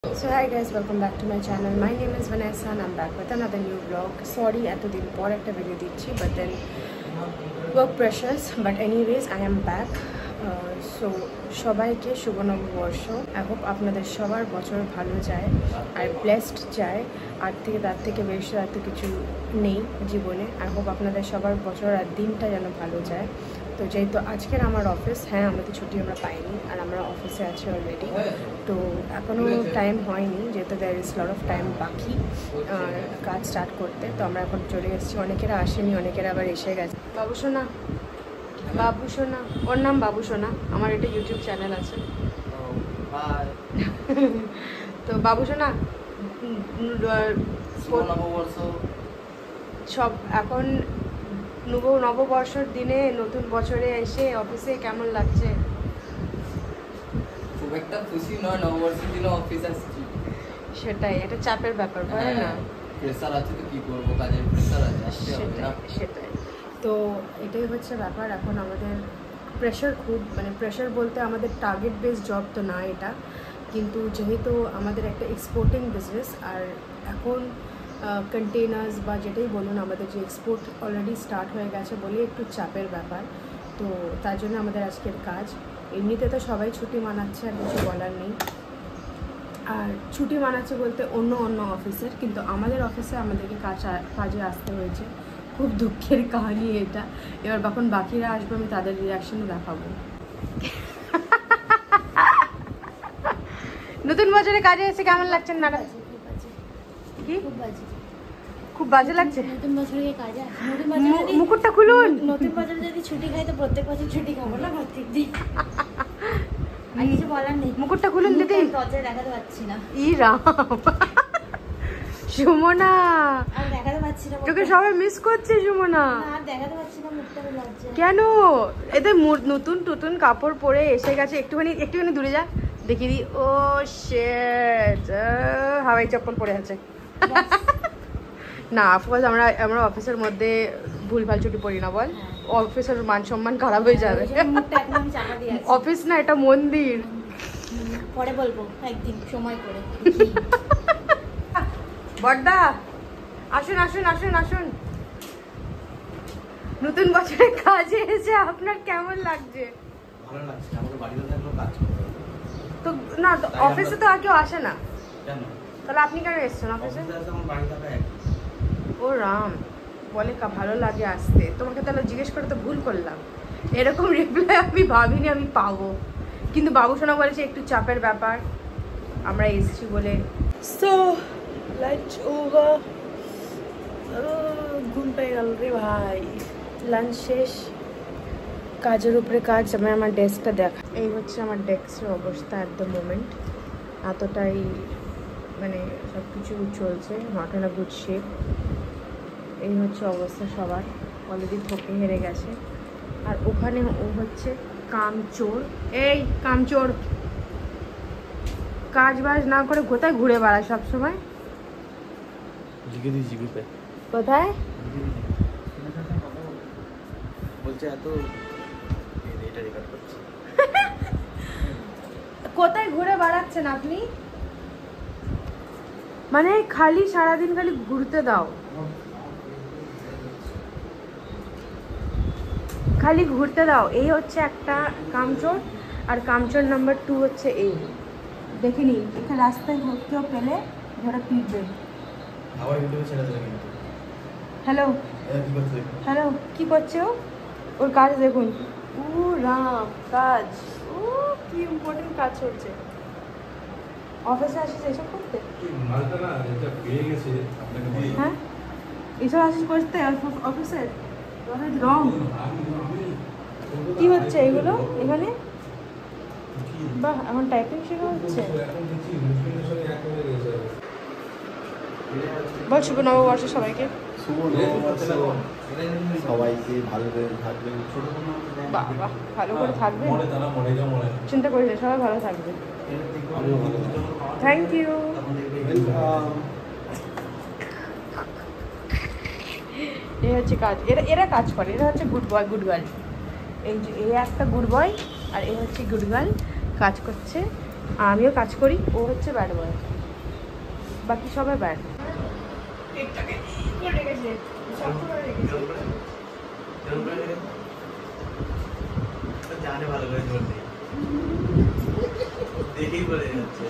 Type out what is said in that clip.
So hi guys, welcome back to my channel. My name is Vanessa and I'm back with another new vlog. Sorry এতদিন পর একটা video দিচ্ছি, but then work pressures. But anyways, I am back. So সবাইকে শুভ নববর্ষ। I hope আপনাদের সবার বছর ভালো যায় আর ব্লেসড যায়। আর থেকে তার থেকে বেশি আর তো কিছু নেই জীবনে। I hope আপনাদের সবার বছর আর দিনটা যেন ভালো যায়। তো যেহেতু আজকের আমার অফিস, হ্যাঁ আমাদের ছুটি আমরা পাইনি আর আমরা অফিসে আছি অলরেডি। তো এখনও টাইম হয়নি, যেহেতু there is lot of time বাকি কাজ স্টার্ট করতে। তো আমরা এখন চলে এসেছি, অনেকেরা আসেনি, অনেকেরা আবার এসে গেছে। বাবুসোনা, বাবুসোনা, ওর নাম বাবুসোনা, আমার একটা ইউটিউব চ্যানেল আছে। তো বাবুসোনা সব এখন নববর্ষের দিনে নতুন বছরে এসে অফিসে কেমন লাগছে? খুব একটা খুশি নয়, নববর্ষের দিনে অফিস আসছি। সেটাই, এটা চাপের ব্যাপার, বলে না? প্রেসার আছে তো কি করব, কাজের প্রেসার আছে, আসতে হবে না। সেটাই তো, এটাই হচ্ছে ব্যাপার। এখন আমাদের প্রেশার খুব, মানে প্রেশার বলতে আমাদের টার্গেট বেস জব তো না এটা, কিন্তু যেহেতু আমাদের একটা এক্সপোর্টিং বিজনেস আর এখন কন্টেনার্স বা যেটাই বলুন, আমাদের যে এক্সপোর্ট অলরেডি স্টার্ট হয়ে গেছে বলে একটু চাপের ব্যাপার। তো তার জন্য আমাদের আজকের কাজ। এমনিতে তো সবাই ছুটি মানাচ্ছে, আর কিছু বলার নেই। আর ছুটি মানাচ্ছে বলতে অন্য অন্য অফিসের, কিন্তু আমাদের অফিসে আমাদেরকে কাজে আসতে হয়েছে। খুব দুঃখের কাহিনী এটা। এবার যখন বাকিরা আসবে আমি তাদের রিয়াকশনও দেখাবো। নতুন বছরে কাজে এসে কেমন লাগছে ম্যাডাম? কি খুব বাজে লাগছে? নতুন বছরে কাজে মুকুটটা খুলুন। নতুন বছরে যদি ছুটি খাই তো প্রত্যেক বছর ছুটি খাবো না, প্রত্যেক দিন। আর কিছু বলার নেই। মুকুটটা খুলুন দিদি। দরজায় দেখাতে পাচ্ছি না। ই রাম, সুমনা আর দেখাতে পাচ্ছি না। তোকে সবাই মিস করছে সুমনা। আর দেখাতে পাচ্ছি না মুখটা, লজ্জা। কেন? এদের নতুন নতুন কাপড় পরে এসে গেছে। একটুখানি দূরে যা, দেখি দি। ও শিট, হাওয়াই চপ্পল পরে আছে। না, অফকোর্স আমরা অফিসের মধ্যে ভুলভাল ছুটি পড়ি না, বল। অফিসের মান সম্মান খারাপ হয়ে যাবে। অফিস না, এটা মন্দির। পরে বলবো একদিন সময় করে। বড়দা আসুন আসুন আসুন আসুন। নতুন বছরে কাজে এসে আপনার কেমন লাগছে? ভালো লাগছে, আমাকে বাড়িতে থাকলেও কাজ করতে হবে তো না, অফিসে তো আর কেউ আসে না, কেন? তাহলে আপনি কেন এসেছেন অফিসে? আমার বাড়ি থাকা এক। ও রাম, বলে ভালো লাগে আসতে। তোমাকে তাহলে জিজ্ঞেস করে তো ভুল করলাম। এরকম রিপ্লাই আমি ভাবিনি আমি পাবো, কিন্তু বাবুসোনা বলেছে একটু চাপের ব্যাপার, আমরা এসেছি বলে। So lunch over. ঘুম পেয়ে গেল রে ভাই। লাঞ্চ শেষ, কাজের উপরে কাজ। আমি আমার ডেস্কটা দেখা, এই হচ্ছে আমার ডেস্কের অবস্থা অ্যাট দ্য মোমেন্ট। এতটাই মানে সব কিছু চলছে, not in a good shape. এই হচ্ছে অবস্থা সবার, অলরেডি থকে হেরে গেছে। আর ওখানে ও হচ্ছে কামচোর। এই কামচোর, কাজ বাজ না করে কোথায় ঘুরে বেড়ায় সবসময়? কোথায় বলছে এত এটা রেকর্ড করছে। কোথায় ঘুরে বেড়াচ্ছেন আপনি? মানে খালি সারাদিন খালি ঘুরতে দাও, খালি ঘুরতে দাও। এই হচ্ছে একটা কামচোর। আর কামচোর নাম্বার 2 হচ্ছে এই। দেখে নিন, এখানে রাস্তায় কেউ পেলে ধরে পিটবে। হ্যালো হ্যালো, কি করছে ও? ওর কাজ দেখুন। ও রাম, কাজ, ও কি ইম্পর্টেন্ট কাজ করছে। অফিসে আসিস এসব করতে? হ্যাঁ, এসব আসিস করতে অফিসের? রং কি হচ্ছে এগুলো এখানে? বাহ, এখন টাইপিং শেখা হচ্ছে। বল শুভ নববর্ষ সবাইকে। সবাইকে ভালো করে থাকবেন, বাবা ভালো করে থাকবেন, চিন্তা করিস না, সবাই ভালো থাকবে। Thank you. এই হচ্ছে কাজ, এরা কাজ করে, এরা হচ্ছে গুড বয় গুড গার্ল। এই যে এ একটা গুড বয় আর এ হচ্ছে গুড গার্ল, কাজ করছে। আমিও কাজ করি, ও হচ্ছে ব্যাড বয়, বাকি সবাই ব্যাড। জানে ভালো করে ধরতে দেখেই বলে যাচ্ছে।